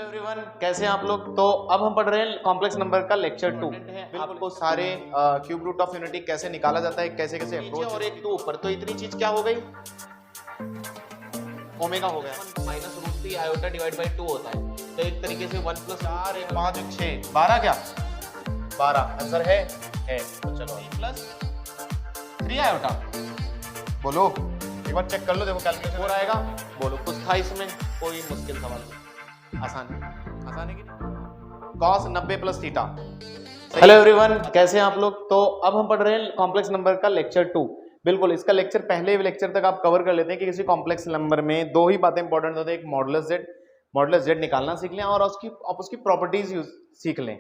Everyone, कैसे हैं आप लोग। तो अब हम पढ़ रहे हैं कॉम्प्लेक्स नंबर का लेक्चर 2 है। आपको सारे क्यूब रूट ऑफ यूनिटी कैसे निकाला जाता है, कैसे कैसे अप्रोच और एक 2 ऊपर, तो इतनी चीज क्या हो गई, ओमेगा हो गया। Minus root 3 iota divide by 2 होता है। तो एक तरीके से 1 प्लस 4 1 5 1 6 12 क्या 12 आंसर है। तो चलो 3 प्लस 3 आयोटा, बोलो एक बार चेक कर लो, देखो कैलकुलेशन हो आएगा। बोलो कुछ था इसमें, कोई मुश्किल सवाल नहीं, आसान है कि नहीं। cos 90 plus theta. Hello everyone, कैसे हैं आप लोग। तो अब हम पढ़ रहे हैं कॉम्प्लेक्स नंबर का लेक्चर 2। बिल्कुल, इसका लेक्चर पहले लेक्चर तक आप कवर कर लेते हैं कि किसी कॉम्प्लेक्स नंबर में दो ही बातें इंपॉर्टेंट होती है, एक मॉडुलस जेड निकालना सीख लें और उसकी प्रॉपर्टीज सीख लें,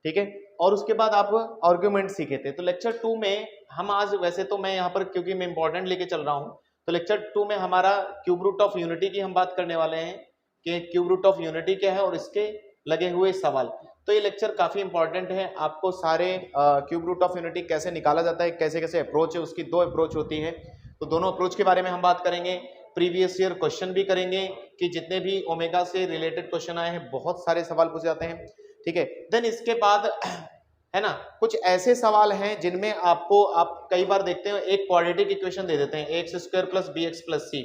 ठीक है। और उसके बाद आप आर्ग्यूमेंट सीखे थे। तो लेक्चर 2 में हम आज, वैसे तो मैं यहाँ पर क्योंकि मैं इंपॉर्टेंट लेके चल रहा हूँ, तो लेक्चर 2 में हमारा क्यूब रूट ऑफ यूनिटी की हम बात करने वाले हैं कि क्यूब रूट ऑफ यूनिटी क्या है और इसके लगे हुए सवाल। तो ये लेक्चर काफी इंपॉर्टेंट है। आपको सारे क्यूब रूट ऑफ यूनिटी कैसे निकाला जाता है, कैसे कैसे अप्रोच है, उसकी 2 अप्रोच होती है। तो दोनों अप्रोच के बारे में हम बात करेंगे। प्रीवियस ईयर क्वेश्चन भी करेंगे कि जितने भी ओमेगा से रिलेटेड क्वेश्चन आए हैं, बहुत सारे सवाल पूछे जाते हैं, ठीक है। देन इसके बाद है ना, कुछ ऐसे सवाल हैं जिनमें आपको, आप कई बार देखते हैं एक क्वाड्रेटिक इक्वेशन दे देते हैं, X square plus B X plus C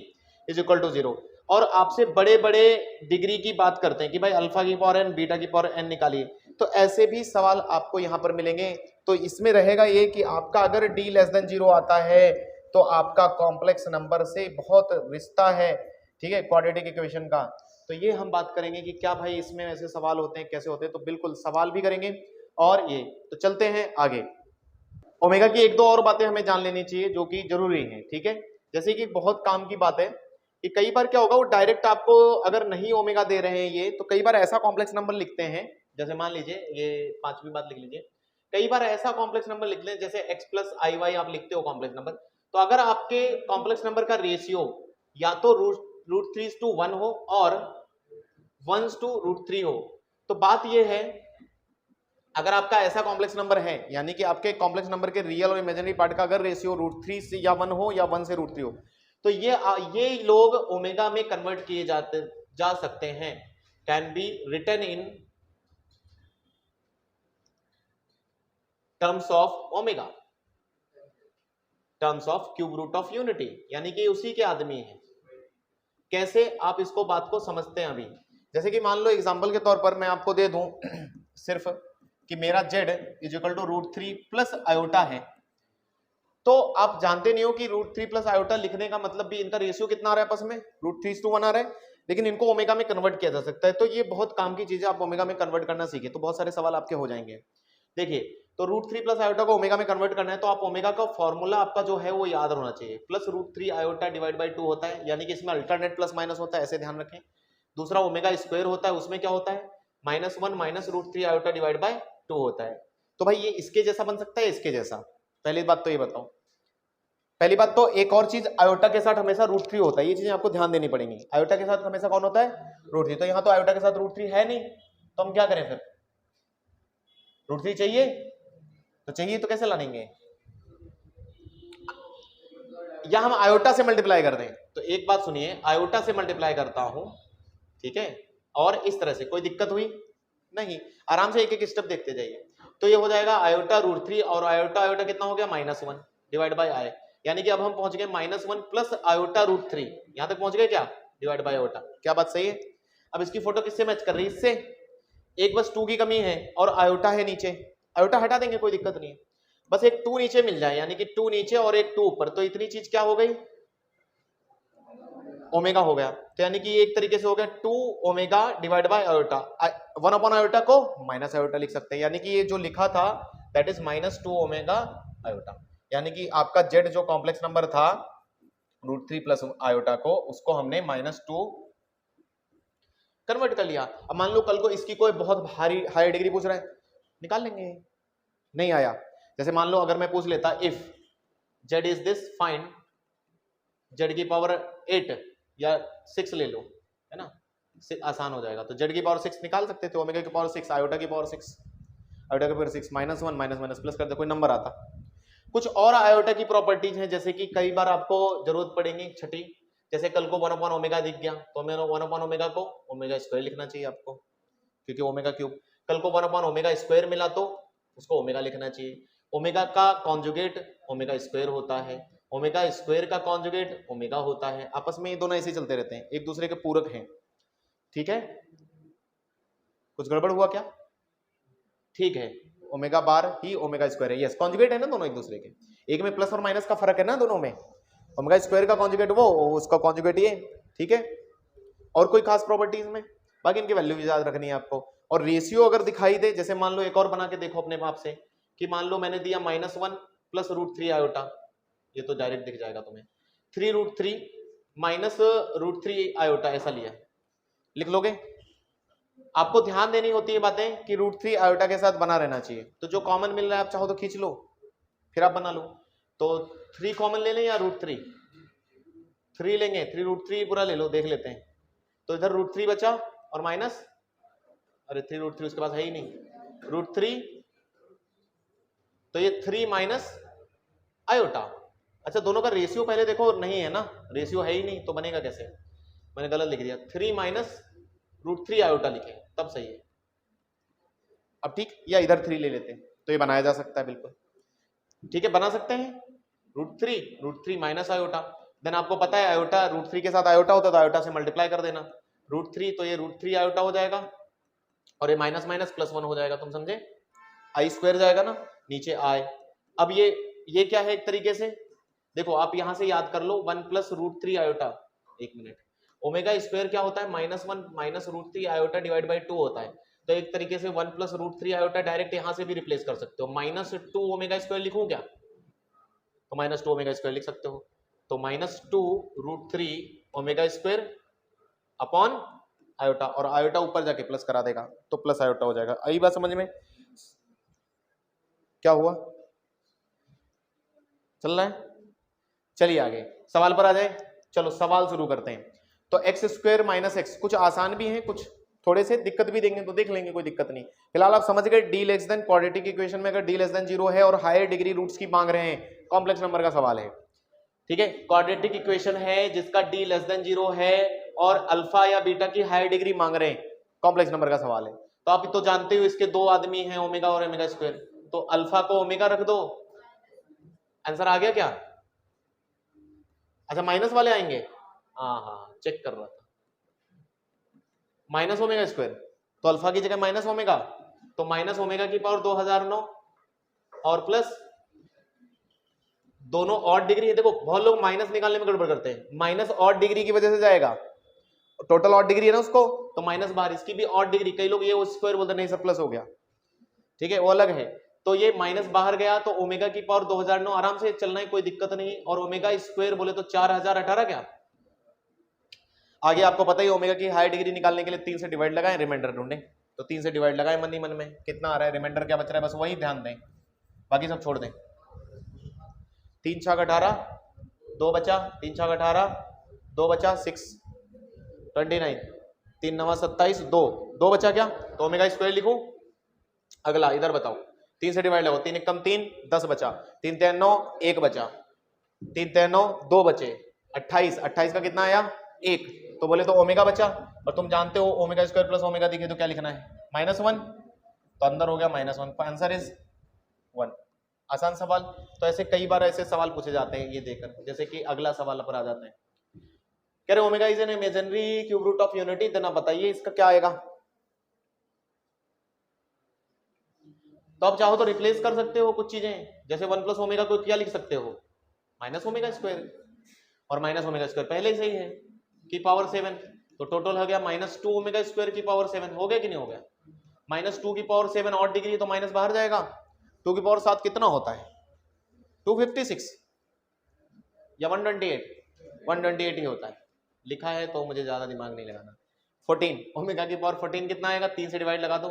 is equal to 0, और आपसे बड़े बड़े डिग्री की बात करते हैं कि भाई अल्फा की पावर एन, बीटा की पावर एन निकालिए। तो ऐसे भी सवाल आपको यहाँ पर मिलेंगे। तो इसमें रहेगा ये कि आपका अगर d लेस देन 0 आता है तो आपका कॉम्प्लेक्स नंबर से बहुत रिश्ता है, ठीक है, क्वाड्रेटिक इक्वेशन का। तो ये हम बात करेंगे कि क्या भाई इसमें ऐसे सवाल होते हैं, कैसे होते हैं। तो बिल्कुल सवाल भी करेंगे और ये, तो चलते हैं आगे। ओमेगा की एक दो और बातें हमें जान लेनी चाहिए जो कि जरूरी है, ठीक है। जैसे कि बहुत काम की बात है कि कई बार क्या होगा, वो डायरेक्ट आपको अगर नहीं ओमेगा दे रहे हैं ये, तो कई बार ऐसा कॉम्प्लेक्स नंबर लिखते हैं, जैसे मान लीजिए ये 5वीं बात लिख लीजिए, कई बार ऐसा कॉम्प्लेक्स नंबर लिख लें जैसे x प्लस आई वाई आप लिखते हो कॉम्प्लेक्स नंबर। तो अगर आपके कॉम्प्लेक्स नंबर का रेशियो या तो रूट 3:1 हो और 1:√3 हो, तो बात ये है, अगर आपका ऐसा कॉम्प्लेक्स नंबर है, यानी कि आपके कॉम्प्लेक्स नंबर के रियल और इमेजिनरी पार्ट का अगर रेशियो √3 से या 1 हो या 1 से √3 हो, तो ये लोग ओमेगा में कन्वर्ट किए जा सकते हैं। Can be written in terms of omega, terms of cube root of unity, यानी कि उसी के आदमी है। कैसे आप इसको बात को समझते हैं अभी, जैसे कि मान लो एग्जांपल के तौर पर मैं आपको दे दूं सिर्फ कि मेरा z is equal to √3 plus iota है। तो आप जानते नहीं हो कि √3 प्लस आयोटा लिखने का मतलब भी इनका रेशियो कितना आ रहा है, आपस में √3:1 आ रहा है, लेकिन इनको ओमेगा में कन्वर्ट किया जा सकता है। तो ये बहुत काम की चीज है, आप ओमेगा में कन्वर्ट करना सीखे तो बहुत सारे सवाल आपके हो जाएंगे। देखिए, तो √3 प्लस आयोटा को ओमेगा में कन्वर्ट करना है, तो आप ओमेगा का फॉर्मूला आपका जो है वो याद होना चाहिए, प्लस √3 आयोटा डिवाइड बाई 2 होता है, यानी कि इसमें अल्टरनेट प्लस माइनस होता है, ऐसे ध्यान रखें। दूसरा ओमेगा स्क्वायर होता है, उसमें क्या होता है, -1 माइनस √3 आयोटा डिवाइड बाई 2 होता है। तो भाई ये इसके जैसा बन सकता है, इसके जैसा। पहली बात तो ये बताओ, पहली बात तो एक और चीज, आयोटा के साथ हमेशा √3 होता है, ये चीजें आपको ध्यान देनी पड़ेंगी। आयोटा के साथ हमेशा कौन होता है, √3। तो यहाँ तो आयोटा के साथ √3 है नहीं, तो हम क्या करें फिर, √3 चाहिए, तो कैसे लानेंगे, या हम आयोटा से मल्टीप्लाई कर दें। तो एक बात सुनिए, आयोटा से मल्टीप्लाई करता हूं, ठीक है, और इस तरह से, कोई दिक्कत हुई नहीं, आराम से एक एक स्टेप देखते जाइए। तो ये हो जाएगा आयोटा √3 और आयोटा कितना हो गया, -1 डिवाइड बाई आई, यानी कि अब हम पहुंच गए -1 प्लस आयोटा √3, यहां तक पहुंच गए क्या, डिवाइड बाई आयोटा। क्या बात सही है। अब इसकी फोटो किससे मैच कर रही है, इससे। एक बस 2 की कमी है और आयोटा है नीचे, आयोटा हटा देंगे, कोई दिक्कत नहीं है, बस एक 2 नीचे मिल जाए, यानी कि 2 नीचे और एक 2 ऊपर, तो इतनी चीज क्या हो गई, ओमेगा हो गया। तो यानी कि एक तरीके से हो गया 2 omega divide by iota, 1 upon iota को माइनस आयोटा लिख सकते हैं, यानी कि ये जो लिखा था दैट इज -2 ओमेगा आयोटा, यानी कि आपका z जो कॉम्प्लेक्स नंबर था √3 प्लस आयोटा को, उसको हमने -2 कन्वर्ट कर लिया। अब मान लो कल को इसकी कोई बहुत भारी हाई डिग्री पूछ रहा है, निकाल लेंगे। नहीं आया, जैसे मान लो अगर मैं पूछ लेता if z is this, find z की पावर 8 या 6 ले लो, है ना, आसान हो जाएगा। तो z की पावर 6 निकाल सकते थे, ओमेगा की पावर 6, आयोटा की पावर 6, आयोटा की पावर 6 -1 माइनस प्लस कर दे, कोई नंबर आता। कुछ और आयोटा की प्रॉपर्टीज हैं, जैसे कि कई बार आपको जरूरत पड़ेगी, छठी, जैसे कल को 1 अपॉन ओमेगा दिख गया, तो मैं 1 अपॉन ओमेगा को ओमेगा स्क्वायर लिखना चाहिए आपको, क्योंकि ओमेगा क्यूब, कल को 1/ओमेगा² मिला तो उसको ओमेगा लिखना चाहिए। ओमेगा का कॉन्जुगेट ओमेगा स्क्वायर होता है, ओमेगा स्क्वायर का कॉन्जुगेट ओमेगा होता है। आपस में ये दोनों ऐसे चलते रहते हैं, एक दूसरे के पूरक हैं। ठीक है, कुछ गड़बड़ हुआ क्या? ठीक है, ओमेगा बार ही ओमेगा स्क्वायर है। यस, कॉन्जुगेट है ना दोनों एक दूसरे के, एक में प्लस और माइनस का फर्क है ना दोनों में। ओमेगा स्क्वायर का कॉन्जुगेट वो, उसका कॉन्जुगेट ये। ठीक है, और कोई खास प्रॉपर्टीज में, बाकी इनकी वैल्यू भी याद रखनी है आपको। और रेशियो अगर दिखाई दे, जैसे मान लो एक और बना के देखो अपने आप से, कि मान लो मैंने दिया -1 + √3 आयोटा, ये तो डायरेक्ट दिख जाएगा तुम्हें, 3√3 - √3 आयोटा, ऐसा लिया, लिख लोगे? आपको ध्यान देनी होती है बातें कि √3 आयोटा के साथ बना रहना चाहिए। तो जो कॉमन मिल रहा है आप चाहो तो खींच लो, फिर आप बना लो। तो 3 कॉमन ले लें या √3? 3 लेंगे, 3√3 पूरा ले लो, देख लेते हैं। तो इधर √3 बचा और माइनस, अरे 3√3 उसके पास है ही नहीं, √3, तो ये 3 माइनस आयोटा। अच्छा, दोनों का रेशियो पहले देखो, नहीं है ना, रेशियो है ही नहीं, तो बनेगा कैसे? मैंने गलत लिख दिया, 3 माइनस √3 आयोटा लिखे तब सही है। अब ठीक, या इधर 3 ले लेते हैं तो ये बनाया जा सकता है बिल्कुल। ठीक है, बना सकते हैं √3 माइनस आयोटा। देन आपको पता है आयोटा √3 के साथ आयोटा होता है तो आयोटा से मल्टीप्लाई कर देना, √3, तो ये √3 आयोटा हो जाएगा और ये माइनस माइनस +1 हो जाएगा, तुम समझे? i² जाएगा ना नीचे i। अब ये क्या है, एक तरीके से देखो आप यहां से याद कर लो, 1 + √3 आयोटा, एक मिनट, ओमेगा स्क्वायर क्या होता है, -1 - √3 आयोटा / 2 होता है। तो एक तरीके से 1 + √3 आयोटा डायरेक्ट यहां से भी रिप्लेस कर सकते हो। -2 ओमेगा स्क्वायर लिखूं क्या? तो -2 ओमेगा स्क्वायर लिख सकते हो। तो -2 √3 ओमेगा स्क्वायर अपॉन आयोटा, और आयोटा ऊपर जाके प्लस करा देगा तो प्लस आयोटा हो जाएगा। आई बात समझ में? क्या हुआ, चल रहा है? चलिए आगे सवाल पर आ जाए। चलो सवाल शुरू करते हैं। तो x² - x, कुछ आसान भी हैं, कुछ थोड़े से दिक्कत भी देंगे तो देख लेंगे, कोई दिक्कत नहीं। फिलहाल आप समझ गए, d less than quadratic equation में अगर d लेस देन 0 है और हायर डिग्री रूट्स की मांग रहे हैं, कॉम्प्लेक्स नंबर का सवाल है। ठीक है, क्वाड्रेटिक इक्वेशन है जिसका d लेस देन 0 है और अल्फा या बीटा की हायर डिग्री मांग रहे हैं, कॉम्प्लेक्स नंबर का सवाल है। तो आप तो जानते हो इसके दो आदमी हैं, ओमेगा और ओमेगा स्क्वायर, तो अल्फा को ओमेगा रख दो। आंसर आ गया क्या? अच्छा, माइनस वाले आएंगे, हाँ चेक कर रहा था, माइनस ओमेगा स्क्वायर, तो अल्फा की जगह माइनस ओमेगा, तो माइनस ओमेगा की पावर 2009 और प्लस दोनों ऑड डिग्री है। देखो बहुत लोग माइनस निकालने में गड़बड़ करते हैं, माइनस ऑड डिग्री की वजह से जाएगा, टोटल ऑड डिग्री है ना उसको, तो माइनस बाहर, इसकी भी ऑड डिग्री, कई लोग ये स्क्वायर बोलते नहीं सर प्लस हो गया, ठीक है वो अलग है। तो ये माइनस बाहर गया तो ओमेगा की पावर 2009, आराम से चलना है, कोई दिक्कत नहीं। और ओमेगा स्क्वायर बोले तो 4018 क्या? आगे आपको पता ही, ओमेगा की हाई डिग्री निकालने के लिए 3 से डिवाइड लगाएं, रिमाइंडर ढूंढे, तो 3 से डिवाइड लगाएं मन ही मन में, कितना आ रहा है, रिमाइंडर क्या बच रहा है, बस वही ध्यान दें, बाकी सब छोड़ दें। 3 × 18, 2 बचा, 3 × 18, 2 बचा, 6 29, 3 9 27, 2 बचा क्या, तो ओमेगा स्क्वायर लिखूं। अगला इधर बताओ, 3 से डिवाइड लगाओ, 3 × 1 = 3, 10 बचा, 3 × 3 = 9, 1 बचा, 3 × 3 = 9, 2 बचे, 28, 28 का कितना आया, 1, तो बोले तो ओमेगा बचा। और तुम जानते हो ओमेगा स्क्वायर प्लस ओमेगा दिखे तो क्या लिखना है, -1, तो अंदर हो गया -1, आंसर इज 1। आसान सवाल। तो ऐसे कई बार ऐसे सवाल पूछे जाते हैं ये देखकर, जैसे कि अगला सवाल पर आ जाते हैं, कह रहे omega is an imaginary cube root of unity, देना बताइए इसका क्या आएगा। तो आप चाहो तो रिप्लेस कर सकते हो कुछ चीजें, जैसे 1 + ओमेगा को क्या लिख सकते हो, -ओमेगा स्क्वायर, और -ओमेगा स्क्वायर पहले से ही है की पावर 7, तो टोटल हो गया -2 ओमेगा स्क्वायर की पावर 7, हो गया कि नहीं हो गया। -2 की पावर 7 ऑड डिग्री, तो माइनस बाहर जाएगा, 2 की पावर 7 कितना होता है, 256 या 128 ही होता है, लिखा है तो मुझे ज्यादा दिमाग नहीं लगाना। 14 ओमेगा की पावर 14 कितना आएगा, 3 से डिवाइड लगा दो,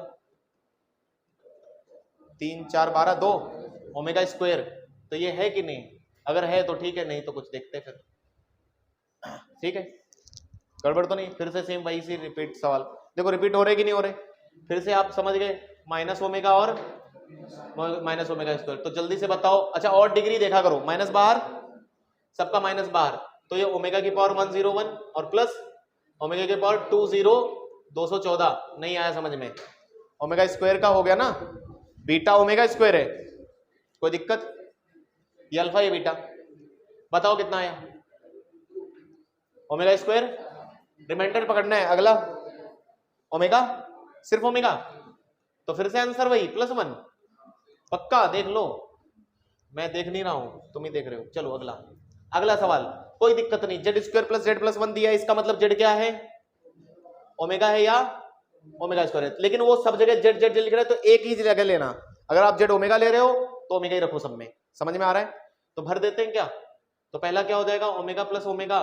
3 4 12, 2 ओमेगा स्क्वायर, तो ये है कि नहीं, अगर है तो ठीक है, नहीं तो कुछ देखते फिर, ठीक है गड़बड़ तो नहीं। फिर से सेम वही सी रिपीट सवाल, देखो रिपीट हो रहे कि नहीं हो रहे, फिर से आप समझ गए, माइनस ओमेगा और माइनस ओमेगा स्क्वायर, तो जल्दी से बताओ। अच्छा और डिग्री देखा करो, माइनस बाहर, सबका माइनस बाहर, तो ये ओमेगा की पावर 101 और प्लस ओमेगा की पावर 214 नहीं आया समझ में। ओमेगा स्क्वायर का हो गया ना, बीटा ओमेगा स्क्वायर है, कोई दिक्कत? ये अल्फा ये बीटा, बताओ कितना आया? ओमेगा स्क्वायर, रिमाइंडर पकड़ना है। अगला ओमेगा, सिर्फ ओमेगा, तो फिर से आंसर वही +1 पक्का, देख लो, मैं देख नहीं रहा हूं, तुम ही देख रहे हो। चलो अगला, अगला सवाल, कोई दिक्कत नहीं। Z square plus Z plus 1 दिया है, इसका मतलब जेड क्या है? ओमेगा है या ओमेगा स्क्वायर है, लेकिन वो सब जगह जेड जेड लिख रहा है, तो एक ही जगह लेना। अगर आप जेड ओमेगा ले रहे हो तो ओमेगा ही रखो सब में, समझ में आ रहा है? तो भर देते हैं क्या? तो पहला क्या हो जाएगा? Omega plus omega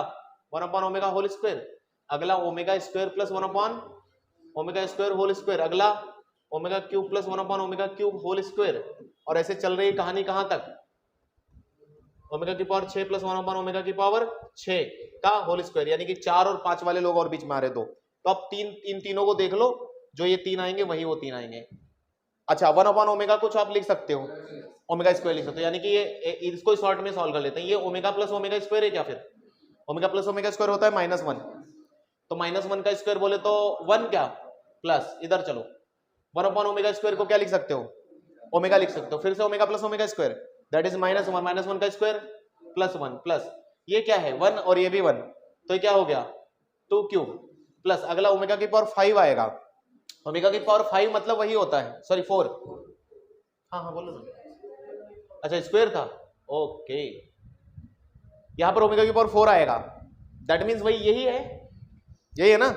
1 omega whole square. अगला omega square plus 1 omega square whole square. अगला omega cube plus 1 omega cube whole square. और ऐसे चल रही कहानी कहां तक? ओमेगा की पावर 6 प्लस 1 ओमेगा की पावर 6 का होल स्क्वायर, यानी कि 4 और 5 वाले लोग और बीच में आ रहे दो। तो अब तीनों को देख लो, जो ये 3 आएंगे वही वो 3 आएंगे। अच्छा 1 ओमेगा कुछ आप लिख सकते हो, ओमेगा स्क्वायर लिख सकते हो, यानी कि ये इसको शॉर्ट में सॉल्व कर लेते हैं। ये ओमेगा प्लस ओमेगा स्क्वायर है क्या? फिर ओमेगा प्लस ओमेगा स्क्वायर होता है -1, तो -1 का स्क्वायर बोले तो 1 क्या प्लस, इधर चलो 1 ओमेगा स्क्वायर को क्या लिख सकते हो? ओमेगा लिख सकते हो। फिर से omega plus omega square, that is -1 का स्क्वायर +1 प्लस ये क्या है 1 और ये भी 1, तो ये क्या हो गया 2 क्यूब प्लस अगला ओमेगा की पावर 5 आएगा। ओमेगा की पावर 5 मतलब वही होता है, सॉरी 4, हाँ बोलो ना। अच्छा स्क्वायर था, ओके, यहां पर ओमेगा की पावर 4 आएगा, दैट मीन्स वही यही है ना।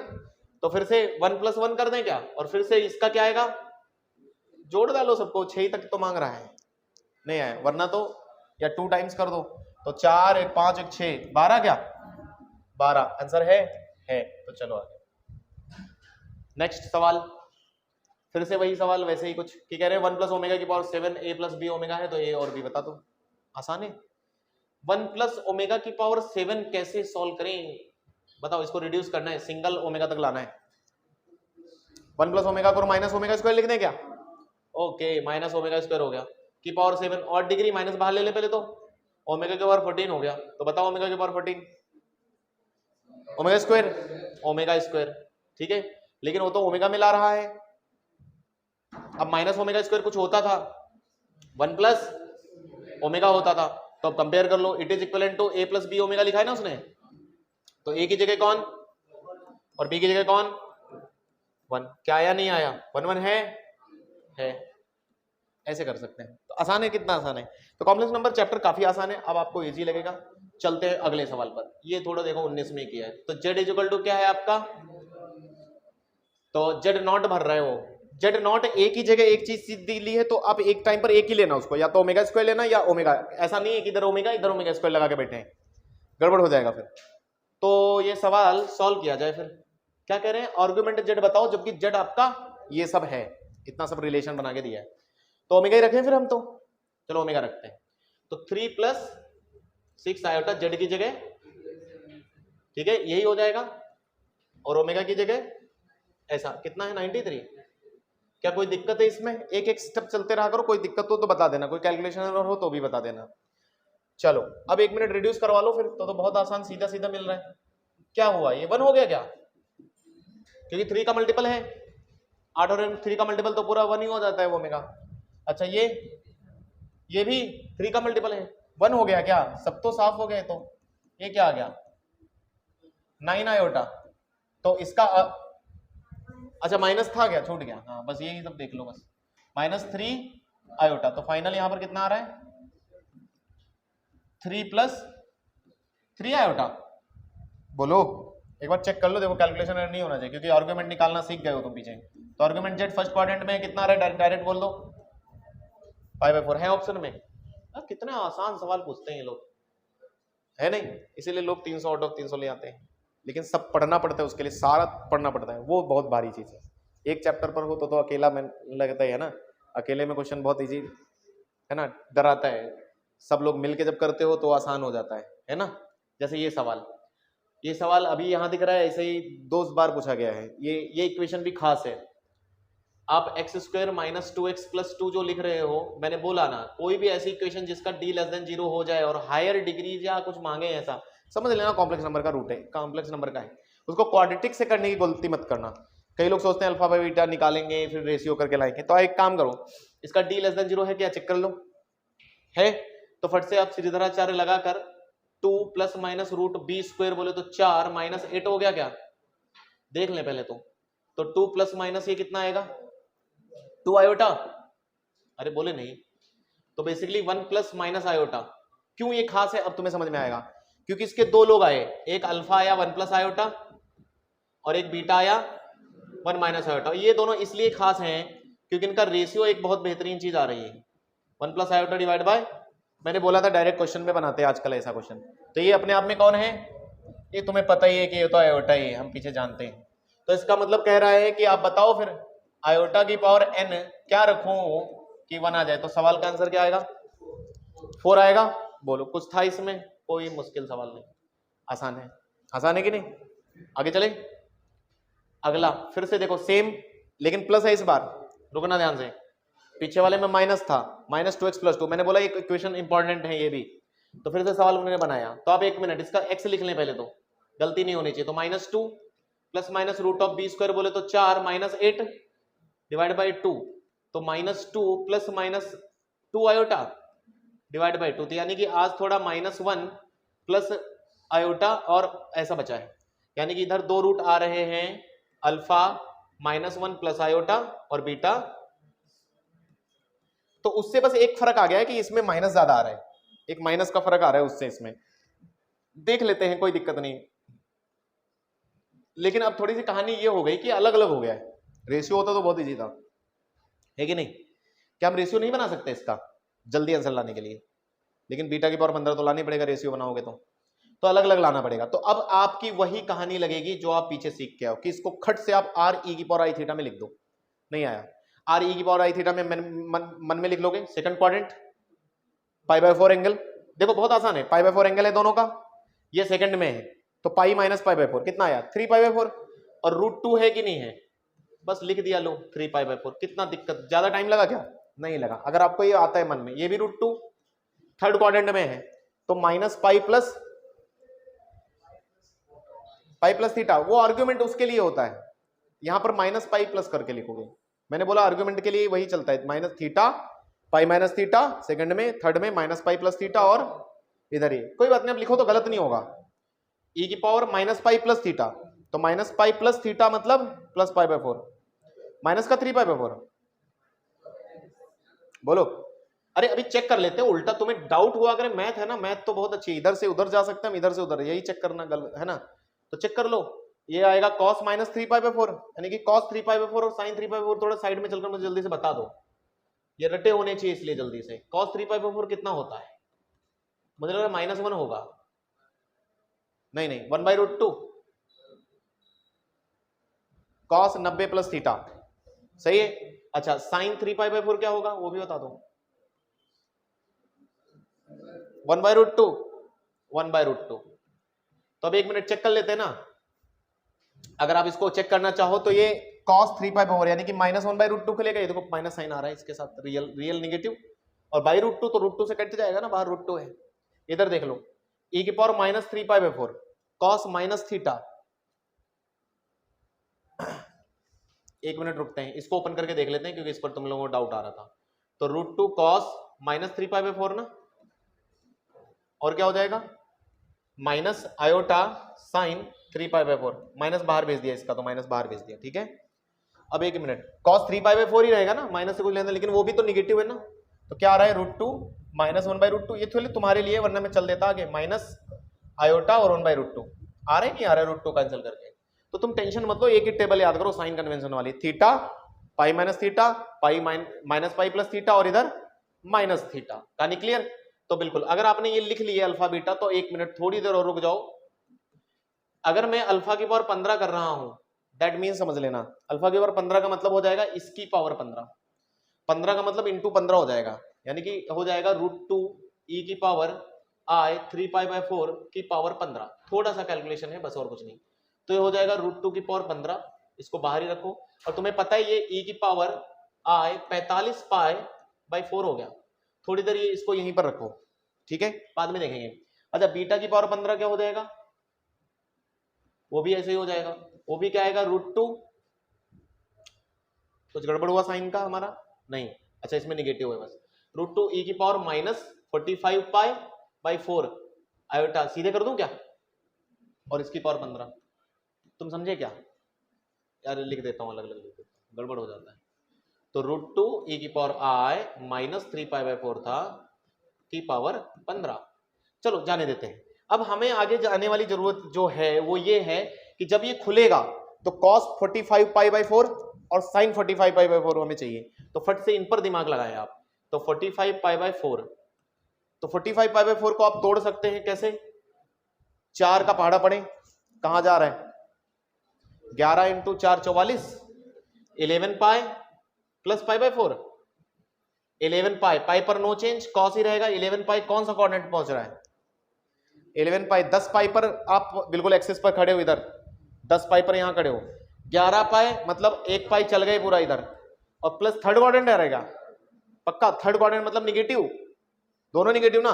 तो फिर से 1 + 1 कर दें क्या, और फिर से इसका क्या आएगा, जोड़ डालो सबको, 6 तक तो मांग रहा है, नहीं आया, वरना तो या 2 टाइम्स कर दो, तो 4 1 5 1 6 12 क्या 12 आंसर है। तो चलो आगे नेक्स्ट सवाल, फिर से वही सवाल वैसे ही कुछ कि कह रहे हैं 1 + ओमेगा की पावर 7 a + b ओमेगा है, तो a और b बता दो, आसान है। 1 + ओमेगा की पावर 7 कैसे सॉल्व करें बताओ, इसको रिड्यूस करना है, सिंगल ओमेगा तक लाना है। 1 + ओमेगा को माइनस ओमेगा स्क्वायर लिख दें क्या? ओके माइनस ओमेगा स्क्वायर हो गया, की पावर 7 और डिग्री माइनस बाहर ले ले पहले, तो ओमेगा की पावर 14 हो गया, तो बताओ ओमेगा की पावर 14 ओमेगा स्क्वायर, ठीक है, लेकिन वो तो ओमेगा में ला रहा है। अब माइनस ओमेगा स्क्वायर कुछ होता था, 1 + ओमेगा होता था, तो अब कंपेयर कर लो, it is equivalent to a + b omega लिखा है ना उसने, तो a की जगह कौन और b की जगह कौन 1, क्या आया नहीं आया 1 1 है, ऐसे कर सकते हैं। तो आसान है, कितना आसान है। तो कॉम्प्लेक्स नंबर चैप्टर काफी आसान है, अब आपको इजी लगेगा। चलते हैं अगले सवाल पर, ये थोड़ा देखो 19 में किया है। तो z = क्या है आपका, तो Z0 भर रहे हो, Z0 एक ही जगह एक चीज ली है, तो आप एक टाइम पर एक ही लेना उसको, या तो ओमेगा स्क्वायर लेना या ओमेगा, ऐसा नहीं है कि इधर ओमेगा स्क्वायर लगा के बैठे हैं, गड़बड़ हो जाएगा फिर। तो ये सवाल सॉल्व किया जाए, फिर क्या कह रहे हैं, आर्गुमेंट Z बताओ, जबकि Z आपका ये सब है, इतना सब रिलेशन बना के दिया है, तो ओमेगा ही रखें फिर हम, तो चलो ओमेगा रखते हैं। तो 3 + 6 आयोटा Z की जगह, ठीक है यही हो जाएगा, और ओमेगा की जगह ऐसा कितना है 93। क्या कोई दिक्कत है इसमें? एक एक स्टेप चलते रहा करो, कोई दिक्कत हो तो बता देना, कोई कैलकुलेशन एरर हो तो भी बता देना। चलो अब 1 मिनट रिड्यूस करवा लो फिर, तो बहुत आसान, सीधा सीधा मिल रहा है। क्या हुआ, ये 1 हो गया क्या, क्योंकि 3 का मल्टीपल है, 8 और 3 का मल्टीपल तो पूरा 1 ही हो जाता है वो ओमेगा। अच्छा ये भी 3 का मल्टीपल है, 1 हो गया क्या, सब तो साफ हो गए। तो ये क्या आ गया 9 आयोटा, तो इसका अच्छा माइनस था क्या, छूट गया, हाँ बस यही सब देख लो बस, -3 आयोटा। तो फाइनल यहां पर कितना आ रहा है 3 + 3 आयोटा, बोलो एक बार चेक कर लो, देखो कैलकुलेशन नहीं होना चाहिए, क्योंकि आर्गुमेंट निकालना सीख गए हो तुम पीछे। तो आर्गुमेंट Z फर्स्ट क्वाड्रेंट में कितना आ रहा है, डायरेक्ट बोल दो 5/4 है ऑप्शन में। कितना आसान सवाल पूछते हैं ये लोग, है नहीं, इसीलिए लोग 300 आउट ऑफ 300 ले आते हैं, लेकिन सब पढ़ना पड़ता है, उसके लिए सारा पढ़ना पड़ता है, वो बहुत भारी चीज है। एक चैप्टर पर हो तो अकेला में लगता है ना, अकेले में क्वेश्चन बहुत इजी है ना, डर आता है, सब लोग मिलके जब करते हो तो आसान हो जाता है ना। जैसे ये सवाल अभी यहाँ दिख रहा है, ऐसे ही 2 बार पूछा गया है, ये इक्वेशन भी खास है। आप x² - 2x + 2 जो लिख रहे हो, मैंने बोला ना, कोई भी ऐसी इक्वेशन जिसका d < 0 हो जाए और हायर डिग्री या कुछ मांगे ऐसा, समझ लेना कॉम्प्लेक्स नंबर का रूट है, कॉम्प्लेक्स नंबर का है, उसको क्वाड्रेटिक से करने की गलती मत करना। कई लोग सोचते हैं अल्फा बाई बीटा निकालेंगे फिर रेशियो करके लाएंगे, तो एक काम करो, इसका d लेस देन 0 है क्या, चेक कर लो, है तो फट से आप सीधाचार्य लगाकर 2 plus minus root B square बोले तो 4 माइनस 8 हो गया क्या, देख लें पहले तो 2 प्लस माइनस ये कितना आएगा 2 आयोटा, अरे बोले नहीं, तो बेसिकली 1 प्लस माइनस आयोटा। क्यों ये खास है अब तुम्हें समझ में आएगा, क्योंकि इसके दो लोग आए, एक अल्फा आया 1 प्लस आयोटा और एक बीटा आया 1 माइनस आयोटा। ये दोनों इसलिए खास हैं क्योंकि इनका रेशियो एक बहुत बेहतरीन चीज आ रही है, 1 प्लस आयोटा डिवाइड बाय, मैंने बोला था डायरेक्ट क्वेश्चन में बनाते हैं आजकल ऐसा क्वेश्चन। तो ये अपने आप में कौन है, ये तुम्हें पता ही है कि ये तो आयोटा ही है, हम पीछे जानते हैं। तो इसका मतलब कह रहा है कि आप बताओ फिर आयोटा की पावर n क्या रखूं कि 1 आ जाए, तो सवाल का आंसर क्या आएगा 4 आएगा। बोलो कुछ था इसमें, कोई मुश्किल सवाल नहीं, आसान है, आसान है कि नहीं। आगे चले, अगला फिर से देखो सेम, लेकिन प्लस है इस बार, रुकना ध्यान से, पीछे वाले में माइनस था, माइनस 2x प्लस 2, मैंने बोला ये इक्वेशन इंपॉर्टेंट है ये भी, तो फिर से सवाल उन्होंने बनाया। तो आप एक मिनट इसका x लिख लें पहले, तो गलती नहीं होनी चाहिए। तो -2 plus minus root of B square बोले तो 4 माइनस 8 डिवाइड बाई 2, तो -2 plus minus 2 iota divide by 2, तो यानी कि आज थोड़ा -1 प्लस आयोटा और ऐसा बचा है, यानी कि इधर दो रूट आ रहे हैं, अल्फा -1 प्लस आयोटा और बीटा। तो उससे बस एक फर्क आ गया है कि इसमें माइनस ज्यादा आ रहा है, एक माइनस का फर्क आ रहा है उससे, इसमें देख लेते हैं, कोई दिक्कत नहीं। लेकिन अब थोड़ी सी कहानी ये हो गई कि अलग अलग हो गया है, रेशियो होता तो बहुत इजी था, है कि नहीं। क्या हम रेशियो नहीं बना सकते इसका जल्दी आंसर लाने के लिए, लेकिन बीटा की पावर 15 तो लानी पड़ेगा, रेशियो बनाओगे तो अलग अलग लाना पड़ेगा। तो अब आपकी वही कहानी लगेगी जो आप पीछे सीख के आओ, कि इसको खट से आप आर ई की पावर आई थीटा में लिख दो, नहीं आया, आर ई की पावर आई थीटा में मन में लिख लोगे, सेकंड क्वाड्रेंट π/4 एंगल, देखो बहुत आसान है, π/4 एंगल है दोनों का, ये सेकंड में है, तो पाई माइनस π/4 कितना आया 3π/4, और √2 है कि नहीं है, बस लिख दिया, लो 3π/4, कितना दिक्कत, ज्यादा टाइम लगा क्या, नहीं लगा। अगर आपको ये आता है मन में, ये भी √2 थर्ड क्वाड्रेंट में है, तो माइनस पाई प्लस थीटा, वो आर्ग्यूमेंट उसके लिए होता है, यहां पर माइनस पाई प्लस करके लिखोगे, मैंने बोला आर्ग्यूमेंट के लिए वही चलता है, minus theta pi minus theta second में, थर्ड में माइनस पाई प्लस थीटा, और इधर ये कोई बात नहीं, आप लिखो तो गलत नहीं होगा, e की power minus pi plus theta, तो माइनस पाई प्लस थीटा मतलब प्लस π/4, माइनस का 3π/4, बोलो। अरे अभी चेक कर लेते हैं, उल्टा तुम्हें डाउट हुआ, अगर मैथ है ना, मैथ तो बहुत अच्छी है, इधर से उधर जा सकते हैं, इधर से उधर, यही चेक करना गलत है ना, तो चेक कर लो, ये आएगा cos माइनस 3π/4, यानी कि cos 3π/4 और sin 3π/4, थोड़ा साइड में चलकर मुझे जल्दी से बता दो, ये रटे होने चाहिए इसलिए जल्दी से, cos 3π/4 कितना होता है, मुझे लग रहा है -1 होगा, नहीं 1/√2, cos 90 प्लस थीटा, सही है। अच्छा sin 3π/4 क्या होगा वो भी बता दो, 1/√2, 1/√2। तो अब एक मिनट चेक कर लेते हैं ना, अगर आप इसको चेक करना चाहो तो ये cos 3π/4 यानी कि -1/√2 के लिए, ये देखो माइनस साइन आ रहा है इसके साथ, रियल निगेटिव, और /√2 तो √2 से कट जाएगा ना, बाहर √2 है, इधर देख लो e की power minus 3π/4 cos minus theta, एक मिनट रुकते हैं, इसको ओपन करके देख लेते हैं क्योंकि इस पर तुम लोगों को डाउट आ रहा था। तो √2 cos माइनस 3π/4 ना, और क्या हो जाएगा माइनस आयोटा साइन 3π/4, माइनस बाहर भेज दिया इसका, तो माइनस बाहर भेज दिया, ठीक है। अब एक मिनट, cos 3π/4 ही रहेगा ना, माइनस से कुछ लेना, लेकिन वो भी तो निगेटिव है ना, तो क्या आ रहा है √2 माइनस 1/√2, ये थोड़ी तुम्हारे लिए, वरना मैं चल देता आगे, माइनस आयोटा और 1/√2 आ रहे नहीं आ रहा है, √2 कैंसिल करके, तो तुम टेंशन मत लो, एक ही टेबल याद करो साइन कन्वेंशन वाली, theta pi minus theta, pi minus pi plus theta, और इधर माइनस थीटा, कहानी क्लियर। तो बिल्कुल अगर आपने ये लिख लिया अल्फा बीटा, तो एक मिनट थोड़ी देर और रुक जाओ, अगर मैं अल्फा की पावर 15 कर रहा हूं, दैट मीन समझ लेना, अल्फा की पावर 15 का मतलब हो जाएगा इसकी पावर 15, 15 का मतलब इंटू 15 हो जाएगा, यानी कि हो जाएगा √2 e की पावर i 3π/4 की पावर 15, थोड़ा सा कैलकुलेशन है बस और कुछ नहीं, तो ये हो जाएगा √2 की पावर 15, इसको बाहर ही रखो, और तुम्हें पता है ये e की पावर i 45π/4 हो गया, थोड़ी देर ये इसको यहीं पर रखो, ठीक है, बाद में देखेंगे। अच्छा बीटा की पावर 15 क्या हो जाएगा, वो भी ऐसे ही हो जाएगा, वो भी क्या आएगा √2 कुछ गड़बड़ हुआ साइन का हमारा? नहीं। अच्छा इसमें निगेटिव है बस। रूट टू ई की power minus 45 pi by 4 iota सीधे कर दूं क्या? और इसकी पावर 15, तुम समझे क्या? यार लिख देता हूं, अलग अलग लिख देता हूं, गड़बड़ हो जाता है। तो रूट टू ई की power I minus 3 pi by 4 था की पावर 15। चलो जाने देते हैं। अब हमें आगे जाने वाली जरूरत जो है वो ये है कि जब ये खुलेगा तो cos 45 पाई बाई 4 और sin 45 पाई बाई 4 हमें चाहिए। तो फट से इन पर दिमाग लगाएं आप। तो 45 पाई बाई 4, तो 45 पाई बाई 4 को आप तोड़ सकते हैं कैसे? 4 का पहाड़ा पड़े, कहां जा रहा है? 11 into 4 44, 11 pi plus pi by 4, 11 पाई, पाई पर नो चेंज, कॉस ही रहेगा। 11 पाई कौन सा कोऑर्डिनेट पहुंच रहा है? 11 पाई 10 पाई पर आप बिल्कुल एक्सिस पर खड़े हो, इधर 10 पाई पर यहां खड़े हो। 11 पाई मतलब 1 पाई चल गए पूरा इधर, और प्लस थर्ड क्वाड्रेंट रहेगा पक्का। थर्ड क्वाड्रेंट मतलब निगेटिव, दोनों निगेटिव ना,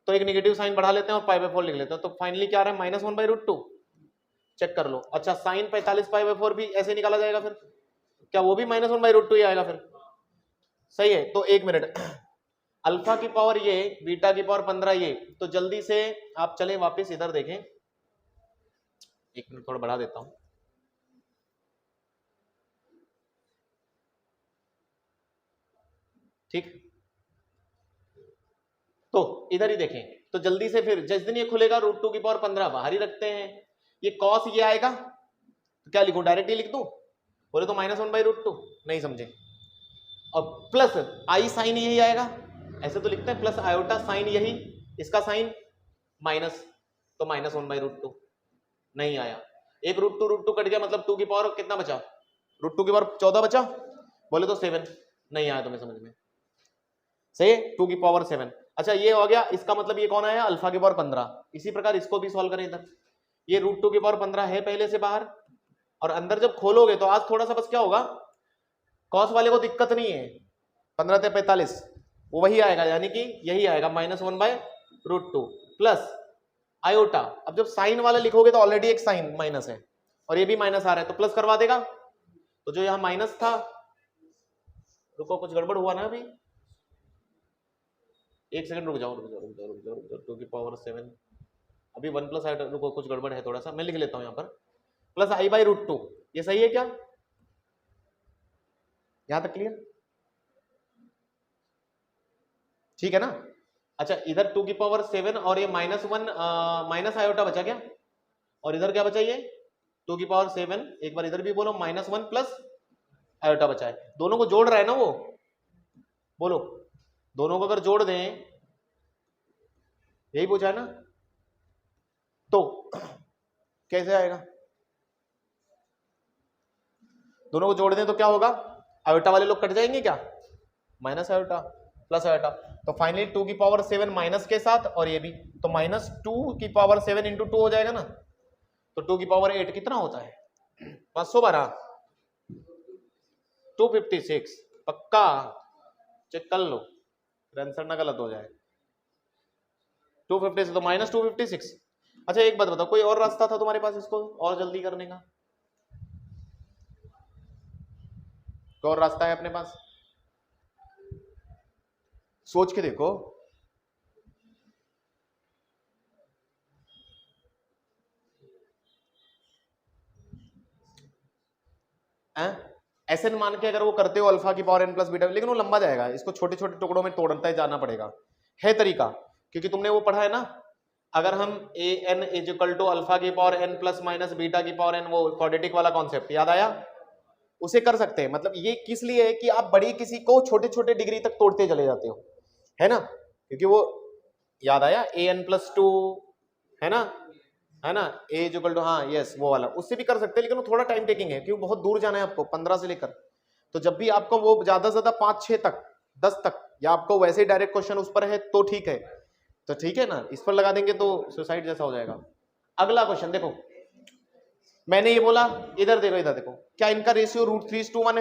तो एक निगेटिव साइन बढ़ा लेते हैं और पाई बाई 4 लिख लेते हैं। तो फाइनली क्या आ रहा है? Minus 1 by root 2। चेक कर लो। अच्छा साइन 45 पाई बाई 4 भी ऐसे निकाला जाएगा फिर क्या? वो भी माइनस 1 बाई रूट 2 ही आएगा फिर, सही है। तो एक मिनट, अल्फा की पावर ये, बीटा की पावर 15 ये, तो जल्दी से आप चलें वापस इधर देखें। एक मिनट थोड़ा बढ़ा देता हूं। ठीक, तो इधर ही देखें। तो जल्दी से फिर जिस दिन ये खुलेगा रूट 2 की पावर 15 बाहर ही रखते हैं। ये कॉस ये आएगा तो क्या लिखूं? डायरेक्ट ही लिख दूं? बोले तो माइनस 1 बाई रूट 2, नहीं समझे। और प्लस आई साइन यही आएगा, ऐसे तो लिखते हैं प्लस आयोटा साइन यही, इसका साइन माइनस, तो माइनस 1 बाई रूट 2 नहीं आया। एक रूट टू कट गया, मतलब 2 की पावर कितना बचा? रूट 2 की पावर 14 बचा, बोले तो 7 नहीं आया तुम्हें समझ में, सही है। 2 की पावर 7। अच्छा ये हो गया, इसका मतलब ये कौन आया? अल्फा की पावर 15। इसी प्रकार इसको भी सॉल्व करें इधर। ये रूट 2 की पावर 15 है पहले से बाहर, और अंदर जब खोलोगे तो आज थोड़ा सा बस क्या होगा, कॉस वाले को दिक्कत नहीं है, 15 से 45 वो वही आएगा, यानी कि यही आएगा minus 1 by root 2 plus iota. अब जब साइन वाला लिखोगे तो ऑलरेडी एक साइन माइनस है और ये भी माइनस आ रहा है, तो प्लस करवा देगा। तो जो यहां माइनस था, रुको कुछ गड़बड़ हुआ ना अभी, एक सेकंड रुक जाओ 2 की पावर 7, अभी 1 प्लस आयोटा, रुको कुछ गड़बड़ है थोड़ा सा, मैं लिख लेता हूं यहां पर, प्लस आई बाई रूट 2। ये सही है क्या? यहां तक क्लियर? ठीक है ना? अच्छा इधर 2 की पावर 7 और ये माइनस 1 माइनस आयोटा बचा क्या? और इधर क्या बचा? ये 2 की पावर 7, एक बार इधर भी बोलो, माइनस 1 प्लस आयोटा बचा है। दोनों को जोड़ रहा है ना वो, बोलो दोनों को अगर जोड़ दें, यही पूछा है ना, तो कैसे आएगा? दोनों को जोड़ दें तो क्या होगा? आयोटा वाले लोग कट जाएंगे क्या? माइनस आयोटा प्लस आयोटा, तो फाइनली 2 की पावर 7 माइनस के साथ, और ये भी तो माइनस 2 की पावर 7 इंटू 2 हो जाएगा ना, तो 2 की पावर 8 कितना होता है? 512, 256 पक्का, चेक कर लो आंसर ना गलत हो जाए। 256 तो माइनस 256। अच्छा एक बात बताओ, कोई और रास्ता था तुम्हारे पास इसको और जल्दी करने का? कोई और रास्ता है अपने पास? सोच के देखो। एस एन मान के अगर वो करते हो अल्फा की पावर एन प्लस बीटा, लेकिन वो लंबा जाएगा, इसको छोटे छोटे टुकड़ों में तोड़ता ही जाना पड़ेगा। है तरीका, क्योंकि तुमने वो पढ़ा है ना, अगर हम A n is equal to alpha की power n plus minus beta की पावर एन, वो क्वाड्रेटिक वाला कॉन्सेप्ट याद आया? उसे कर सकते हैं। मतलब ये किस लिए है कि आप बड़ी किसी को छोटे छोटे डिग्री तक तोड़ते चले जाते हो, है ना, क्योंकि वो याद आया ए एन प्लस 2 है ना, है ना, ए इक्वल टू, हाँ यस वो वाला, उससे भी कर सकते हैं, लेकिन वो थोड़ा टाइम टेकिंग है क्योंकि बहुत दूर जाना है आपको 15 से लेकर। तो जब भी आपको वो ज्यादा से ज्यादा 5 6 तक 10 तक, या आपको वैसे ही डायरेक्ट क्वेश्चन उस पर है तो ठीक है, तो ठीक है ना, इस पर लगा देंगे तो सुसाइड जैसा हो जाएगा। अगला क्वेश्चन देखो, मैंने ये बोला, इधर देखो, इधर देखो, क्या इनका रेशियो √3:1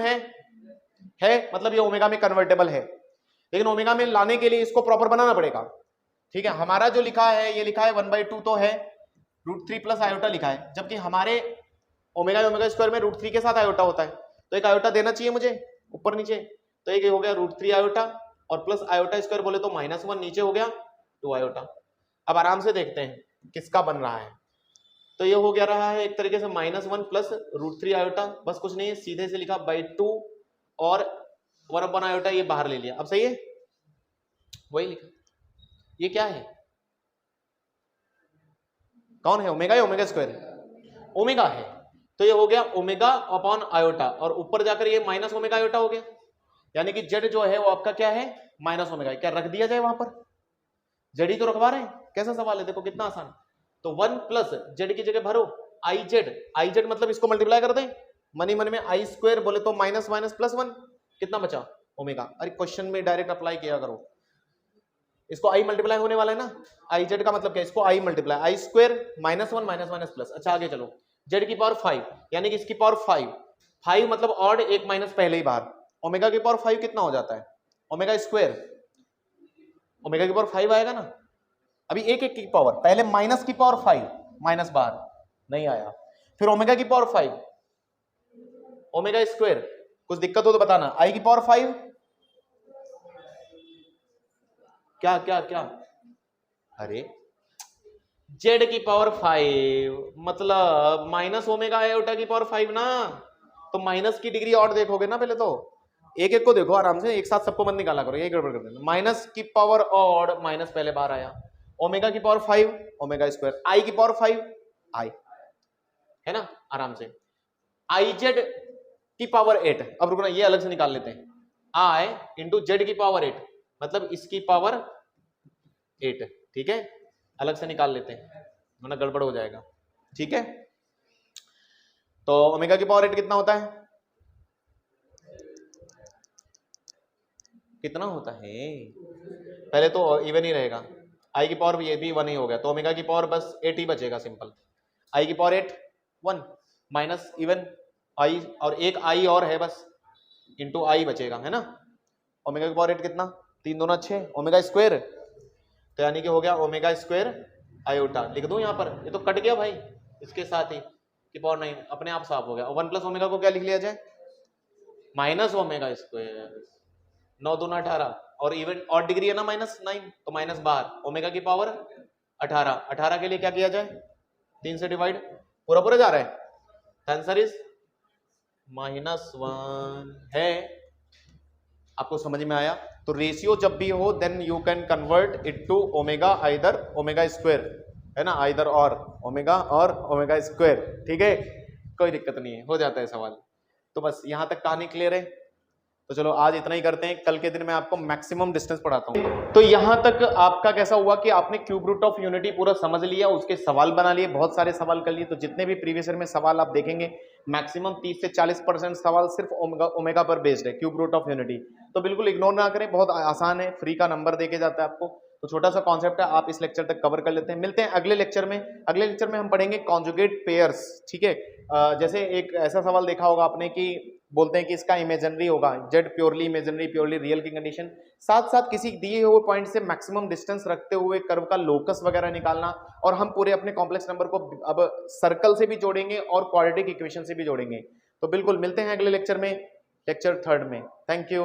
है, मतलब ये ओमेगा में कन्वर्टेबल है, लेकिन ओमेगा में लाने के लिए इसको प्रॉपर बनाना पड़ेगा। ठीक है, हमारा जो लिखा है ये लिखा है 1/2 तो है, √3 प्लस आयोटा लिखा है, जबकि हमारे ओमेगा स्क्वायर में √3 के साथ आयोटा होता है, तो एक आयोटा देना चाहिए मुझे, ऊपर नीचे, तो एक हो गया √3 आयोटा और प्लस आयोटा स्क्वायर बोले तो -1 नीचे हो गया 2 आयोटा। अब आराम से देखते हैं किसका बन रहा है। तो ये हो गया रहा है एक तरीके से -1 प्लस √3 आयोटा, बस कुछ नहीं है, सीधे से लिखा /2 और 1/1 आयोटा ये बाहर ले लिया। अब सही है, वही लिखा। ये क्या है, कौन है, ओमेगा या ओमेगा स्क्वायर? ओमेगा है, तो ये हो गया ओमेगा अपॉन आयोटा और ऊपर जाकर ये माइनस ओमेगा आयोटा हो गया, यानी कि जेड जो है वो आपका क्या है, माइनस ओमेगा। क्या रख दिया जाए वहां पर, जेड ही तो रखवा रहे हैं, कैसा सवाल है, देखो कितना आसान। तो 1 प्लस जेड की जगह भरो आई जेड मतलब इसको मल्टीप्लाई कर दें, मनी मन में आई स्क्वायर बोले तो माइनस माइनस प्लस 1, कितना बचा ओमेगा। अरे क्वेश्चन में डायरेक्ट अप्लाई किया करो, इसको आई मल्टीप्लाई होने वाला है ना, आई जेड का मतलब क्या है, इसको आई मल्टीप्लाई आई स्क्वायर -1 माइनस माइनस प्लस। अच्छा आगे चलो, जेड की पावर 5 यानी कि इसकी पावर 5 मतलब ऑड, एक माइनस पहले ही बाहर, ओमेगा की पावर 5 कितना हो जाता है, ओमेगा स्क्वायर, ओमेगा की पावर 5 आएगा ना। अभी एक एक की पावर, पहले माइनस की पावर 5 माइनस बाहर नहीं आया, फिर ओमेगा की पावर 5 ओमेगा स्क्वायर, कुछ दिक्कत हो तो बताना, आई की पावर 5 क्या क्या क्या, अरे जेड की पावर 5 मतलब माइनस ओमेगा आयोटा की पावर 5 ना, तो माइनस की डिग्री और देखोगे ना, पहले तो एक एक को देखो आराम से, एक साथ सबको मत निकाला करो, ये गड़बड़ कर देना। माइनस की पावर ऑड, माइनस पहले बाहर आया, ओमेगा की पावर 5 ओमेगा स्क्वायर, आई की पावर 5 आई है ना, आराम से। आई जेड की पावर 8, अब रुकना ये अलग से निकाल लेते हैं, आई इंटू जेड की पावर 8 मतलब इसकी पावर 8, ठीक है, अलग से निकाल लेते हैं वरना गड़बड़ हो जाएगा, ठीक है। तो ओमेगा की पावर 8 कितना होता है, कितना होता है, पहले तो इवन ही रहेगा, आई की पावर ये भी 1 ही हो गया, तो ओमेगा की पावर बस 8 ही बचेगा, सिंपल। आई की पावर 8 1 माइनस इवन आई और एक आई और है बस, इंटू आई बचेगा, है ना। ओमेगा की पावर 8 कितना, 3 दूना 6 ओमेगा स्क्वायर, तो यानी कि हो गया ओमेगा स्क्वायर आयोटा, लिख दूं यहाँ पर, ये तो कट गया भाई इसके साथ ही की पावर 9 अपने आप साफ हो गया। 1 प्लस ओमेगा को क्या लिख लिया जाए, माइनस ओमेगा स्क्वायर, 9 दूना 18 और इवन और डिग्री है ना -9 तो माइनस बाहर, ओमेगा की पावर 18 के लिए क्या किया जाए, 3 से डिवाइड, पूरा पूरा जा रहा है, आंसर इज -1 है। आपको समझ में आया, तो रेशियो जब भी हो then you can convert it to omega, either omega square है ना, आइदर और ओमेगा ओमेगा स्क्वायर, ठीक है, कोई दिक्कत नहीं है, हो जाता है सवाल। तो बस यहां तक कहानी क्लियर है, तो चलो आज इतना ही करते हैं, कल के दिन मैं आपको मैक्सिमम डिस्टेंस पढ़ाता हूँ। तो यहां तक आपका कैसा हुआ कि आपने क्यूब रूट ऑफ यूनिटी पूरा समझ लिया, उसके सवाल बना लिए, बहुत सारे सवाल कर लिए। तो जितने भी प्रीवियस ईयर में सवाल आप देखेंगे मैक्सिमम 30 से 40% सवाल सिर्फ ओमेगा पर बेस्ड है, क्यूब रूट ऑफ यूनिटी। तो बिल्कुल इग्नोर ना करें, बहुत आसान है, फ्री का नंबर देके जाता है आपको। तो छोटा सा कॉन्सेप्ट है, आप इस लेक्चर तक कवर कर लेते हैं। मिलते हैं अगले लेक्चर में। अगले लेक्चर में हम पढ़ेंगे कॉन्जुगेट पेयर्स, ठीक है। जैसे एक ऐसा सवाल देखा होगा आपने कि बोलते हैं कि इसका इमेजिनरी होगा, Z purely imaginary purely real की कंडीशन, साथ साथ किसी दिए हुए पॉइंट से मैक्सिमम डिस्टेंस रखते हुए कर्व का लोकस वगैरह निकालना, और हम पूरे अपने कॉम्प्लेक्स नंबर को अब सर्कल से भी जोड़ेंगे और क्वाड्रेटिक इक्वेशन से भी जोड़ेंगे। तो बिल्कुल मिलते हैं अगले लेक्चर में, लेक्चर 3 में। Thank you.